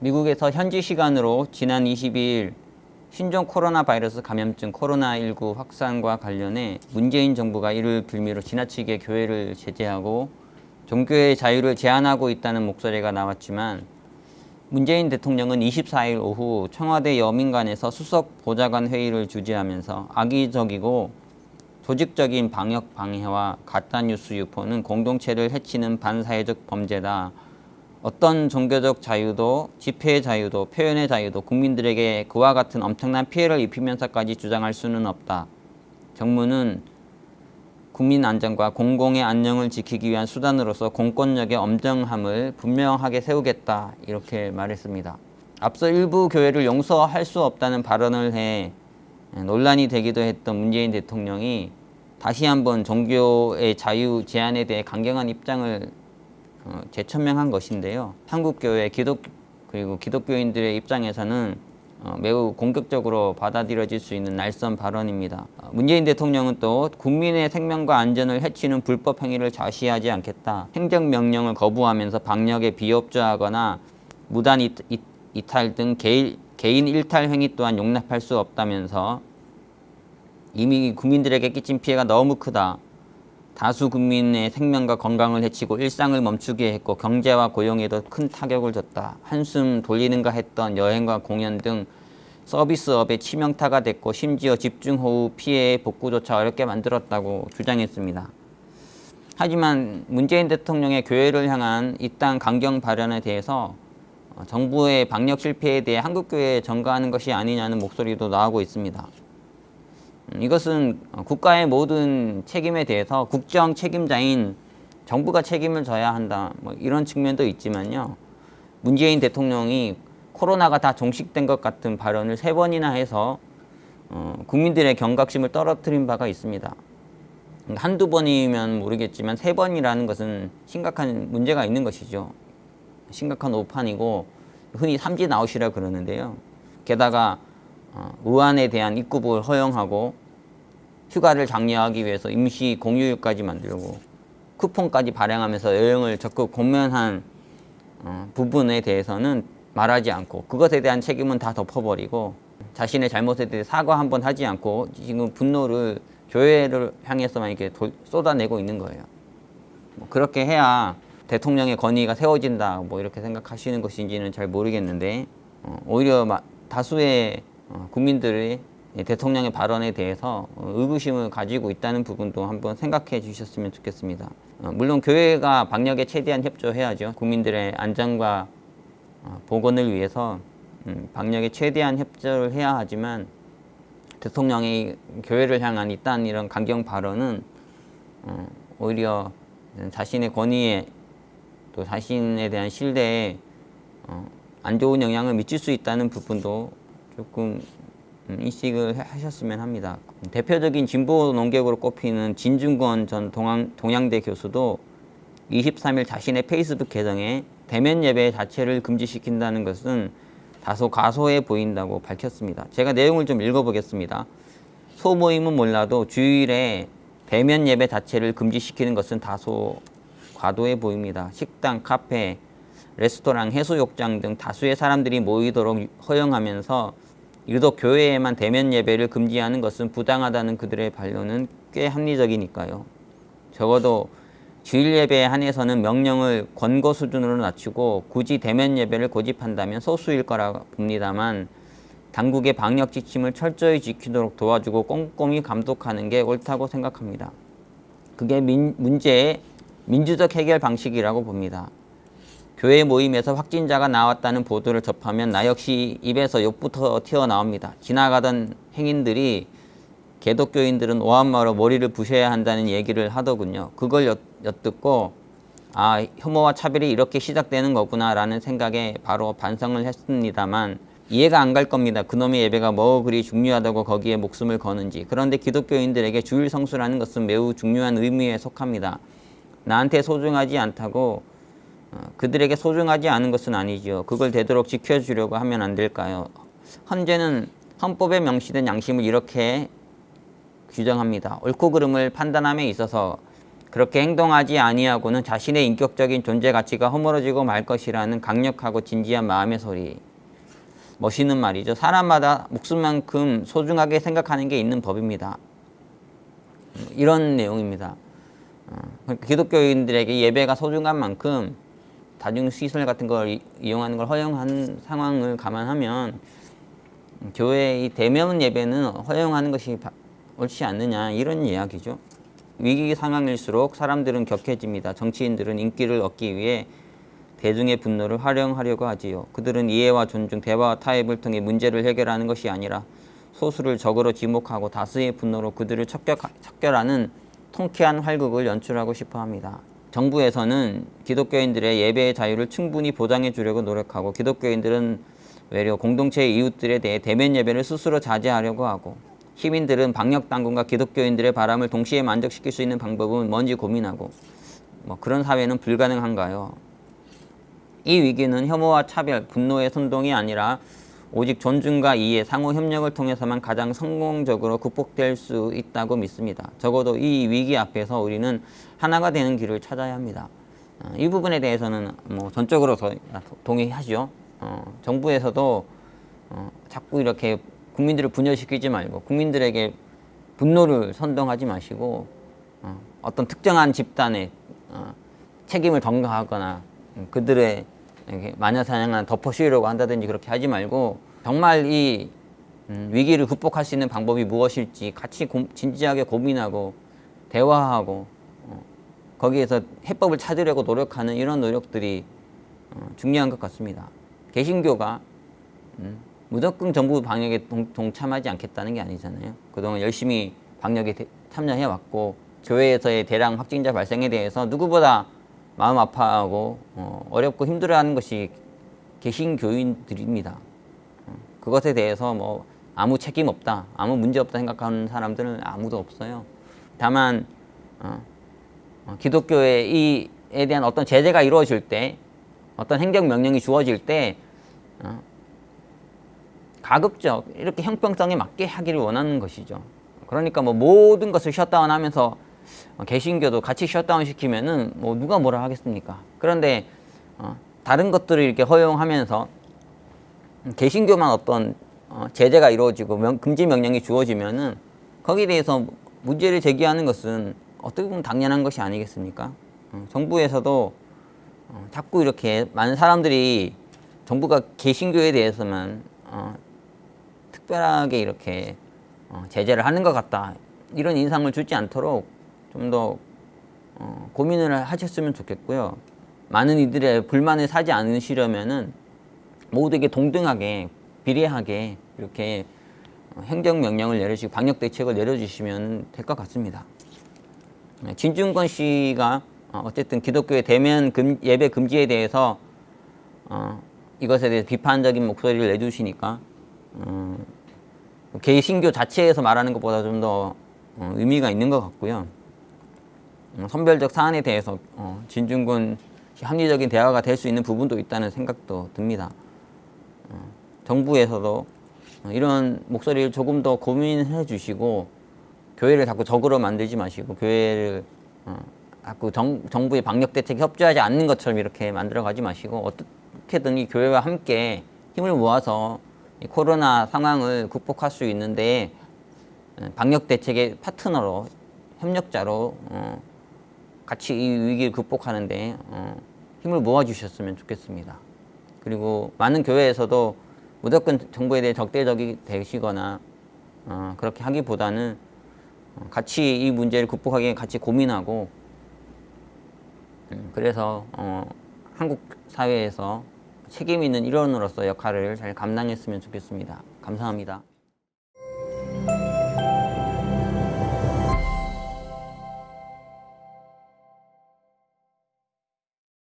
미국에서 현지 시간으로 지난 22일 신종 코로나 바이러스 감염증 코로나19 확산과 관련해 문재인 정부가 이를 빌미로 지나치게 교회를 제재하고 종교의 자유를 제한하고 있다는 목소리가 나왔지만, 문재인 대통령은 24일 오후 청와대 여민관에서 수석 보좌관 회의를 주재하면서 악의적이고 조직적인 방역 방해와 가짜뉴스 유포는 공동체를 해치는 반사회적 범죄다. 어떤 종교적 자유도, 집회의 자유도, 표현의 자유도 국민들에게 그와 같은 엄청난 피해를 입히면서까지 주장할 수는 없다. 정부는 국민 안전과 공공의 안녕을 지키기 위한 수단으로서 공권력의 엄정함을 분명하게 세우겠다, 이렇게 말했습니다. 앞서 일부 교회를 용서할 수 없다는 발언을 해 논란이 되기도 했던 문재인 대통령이 다시 한번 종교의 자유 제한에 대해 강경한 입장을 재천명한 것인데요. 한국교회 그리고 기독교인들의 입장에서는 매우 공격적으로 받아들여질 수 있는 날선 발언입니다. 문재인 대통령은 또 국민의 생명과 안전을 해치는 불법 행위를 좌시하지 않겠다. 행정명령을 거부하면서 방역에 비협조하거나 무단 이탈 등 개인 일탈 행위 또한 용납할 수 없다면서 이미 국민들에게 끼친 피해가 너무 크다. 다수 국민의 생명과 건강을 해치고 일상을 멈추게 했고 경제와 고용에도 큰 타격을 줬다. 한숨 돌리는가 했던 여행과 공연 등 서비스업에 치명타가 됐고 심지어 집중호우 피해의 복구조차 어렵게 만들었다고 주장했습니다. 하지만 문재인 대통령의 교회를 향한 이딴 강경 발언에 대해서 정부의 방역 실패에 대해 한국교회에 전가하는 것이 아니냐는 목소리도 나오고 있습니다. 이것은 국가의 모든 책임에 대해서 국정 책임자인 정부가 책임을 져야 한다, 이런 측면도 있지만요. 문재인 대통령이 코로나가 다 종식된 것 같은 발언을 3번이나 해서 국민들의 경각심을 떨어뜨린 바가 있습니다. 한두 번이면 모르겠지만 3번이라는 것은 심각한 문제가 있는 것이죠. 심각한 오판이고 흔히 삼진아웃이라 그러는데요. 게다가 의안에 대한 입국을 허용하고 휴가를 장려하기 위해서 임시 공휴일까지 만들고 쿠폰까지 발행하면서 여행을 적극 권면한 부분에 대해서는 말하지 않고 그것에 대한 책임은 다 덮어버리고 자신의 잘못에 대해 사과 한번 하지 않고 지금 분노를 교회를 향해서만 이렇게 쏟아내고 있는 거예요. 그렇게 해야 대통령의 권위가 세워진다, 이렇게 생각하시는 것인지는 잘 모르겠는데, 오히려 다수의 국민들이 대통령의 발언에 대해서 의구심을 가지고 있다는 부분도 한번 생각해 주셨으면 좋겠습니다. 물론 교회가 방역에 최대한 협조해야죠. 국민들의 안전과 보건을 위해서 방역에 최대한 협조를 해야 하지만 대통령이 교회를 향한 이런 강경 발언은 오히려 자신의 권위에 또 자신에 대한 신뢰에 안 좋은 영향을 미칠 수 있다는 부분도 조금 인식을 하셨으면 합니다. 대표적인 진보 논객으로 꼽히는 진중권 전 동양대 교수도 23일 자신의 페이스북 계정에 대면 예배 자체를 금지시킨다는 것은 다소 과소해 보인다고 밝혔습니다. 제가 내용을 좀 읽어보겠습니다. 소모임은 몰라도 주일에 대면 예배 자체를 금지시키는 것은 다소 과도해 보입니다. 식당, 카페, 레스토랑, 해수욕장 등 다수의 사람들이 모이도록 허용하면서 유독 교회에만 대면 예배를 금지하는 것은 부당하다는 그들의 반론은 꽤 합리적이니까요. 적어도 주일 예배에 한해서는 명령을 권고 수준으로 낮추고 굳이 대면 예배를 고집한다면 소수일 거라 봅니다만, 당국의 방역 지침을 철저히 지키도록 도와주고 꼼꼼히 감독하는 게 옳다고 생각합니다. 그게 문제의 민주적 해결 방식이라고 봅니다. 교회 모임에서 확진자가 나왔다는 보도를 접하면 나 역시 입에서 욕부터 튀어나옵니다. 지나가던 행인들이 개독교인들은 오한마로 머리를 부셔야 한다는 얘기를 하더군요. 그걸 엿듣고 혐오와 차별이 이렇게 시작되는 거구나 라는 생각에 바로 반성을 했습니다만, 이해가 안 갈 겁니다. 그놈의 예배가 뭐 그리 중요하다고 거기에 목숨을 거는지. 그런데 기독교인들에게 주일 성수라는 것은 매우 중요한 의미에 속합니다. 나한테 소중하지 않다고 그들에게 소중하지 않은 것은 아니죠. 그걸 되도록 지켜주려고 하면 안 될까요? 헌재는 헌법에 명시된 양심을 이렇게 규정합니다. 옳고 그름을 판단함에 있어서 그렇게 행동하지 아니하고는 자신의 인격적인 존재 가치가 허물어지고 말 것이라는 강력하고 진지한 마음의 소리. 멋있는 말이죠. 사람마다 목숨만큼 소중하게 생각하는 게 있는 법입니다. 이런 내용입니다. 그러니까 기독교인들에게 예배가 소중한 만큼 다중시설 같은 걸 이용하는 걸 허용한 상황을 감안하면 교회의 대면 예배는 허용하는 것이 옳지 않느냐, 이런 이야기죠. 위기 상황일수록 사람들은 격해집니다. 정치인들은 인기를 얻기 위해 대중의 분노를 활용하려고 하지요. 그들은 이해와 존중, 대화와 타협을 통해 문제를 해결하는 것이 아니라 소수를 적으로 지목하고 다수의 분노로 그들을 척결하는 통쾌한 활극을 연출하고 싶어 합니다. 정부에서는 기독교인들의 예배의 자유를 충분히 보장해 주려고 노력하고, 기독교인들은 외려 공동체의 이웃들에 대해 대면 예배를 스스로 자제하려고 하고, 시민들은 방역당국과 기독교인들의 바람을 동시에 만족시킬 수 있는 방법은 뭔지 고민하고, 그런 사회는 불가능한가요? 이 위기는 혐오와 차별, 분노의 선동이 아니라 오직 존중과 이해, 상호 협력을 통해서만 가장 성공적으로 극복될 수 있다고 믿습니다. 적어도 이 위기 앞에서 우리는 하나가 되는 길을 찾아야 합니다. 이 부분에 대해서는 전적으로 동의하죠. 정부에서도 자꾸 이렇게 국민들을 분열시키지 말고, 국민들에게 분노를 선동하지 마시고, 어떤 특정한 집단의 책임을 전가하거나 그들의 마녀사냥을 덮어씌우려고 한다든지 그렇게 하지 말고, 정말 이 위기를 극복할 수 있는 방법이 무엇일지 같이 진지하게 고민하고 대화하고 거기에서 해법을 찾으려고 노력하는 이런 노력들이 중요한 것 같습니다. 개신교가 무조건 정부 방역에 동참하지 않겠다는 게 아니잖아요. 그동안 열심히 방역에 참여해 왔고, 교회에서의 대량 확진자 발생에 대해서 누구보다 마음 아파하고 어렵고 힘들어하는 것이 개신교인들입니다. 그것에 대해서 아무 책임 없다, 아무 문제 없다 생각하는 사람들은 아무도 없어요. 다만 기독교에 대한 어떤 제재가 이루어질 때, 어떤 행정명령이 주어질 때 가급적 이렇게 형평성에 맞게 하기를 원하는 것이죠. 그러니까 모든 것을 셧다운하면서 개신교도 같이 셧다운 시키면은 누가 뭐라 하겠습니까? 그런데 다른 것들을 이렇게 허용하면서 개신교만 어떤 제재가 이루어지고 금지 명령이 주어지면은 거기에 대해서 문제를 제기하는 것은 어떻게 보면 당연한 것이 아니겠습니까? 정부에서도 자꾸 이렇게 많은 사람들이 정부가 개신교에 대해서만 특별하게 이렇게 제재를 하는 것 같다, 이런 인상을 주지 않도록 좀 더 고민을 하셨으면 좋겠고요. 많은 이들의 불만을 사지 않으시려면은 모두에게 동등하게 비례하게 이렇게 행정명령을 내려주시고 방역대책을 내려주시면 될 것 같습니다. 진중권 씨가 어쨌든 기독교의 대면 예배 금지에 대해서 이것에 대해서 비판적인 목소리를 내주시니까 개신교 자체에서 말하는 것보다 좀 더 의미가 있는 것 같고요. 선별적 사안에 대해서 진중권 씨 합리적인 대화가 될 수 있는 부분도 있다는 생각도 듭니다. 정부에서도 이런 목소리를 조금 더 고민해 주시고, 교회를 자꾸 적으로 만들지 마시고, 교회를 자꾸 정부의 방역 대책에 협조하지 않는 것처럼 이렇게 만들어 가지 마시고, 어떻게든 이 교회와 함께 힘을 모아서 이 코로나 상황을 극복할 수 있는데 방역 대책의 파트너로, 협력자로 같이 이 위기를 극복하는데 힘을 모아주셨으면 좋겠습니다. 그리고 많은 교회에서도 무조건 정부에 대해 적대적이 되시거나 그렇게 하기보다는 같이 이 문제를 극복하기 위해 같이 고민하고, 그래서 한국 사회에서 책임 있는 일원으로서 역할을 잘 감당했으면 좋겠습니다. 감사합니다.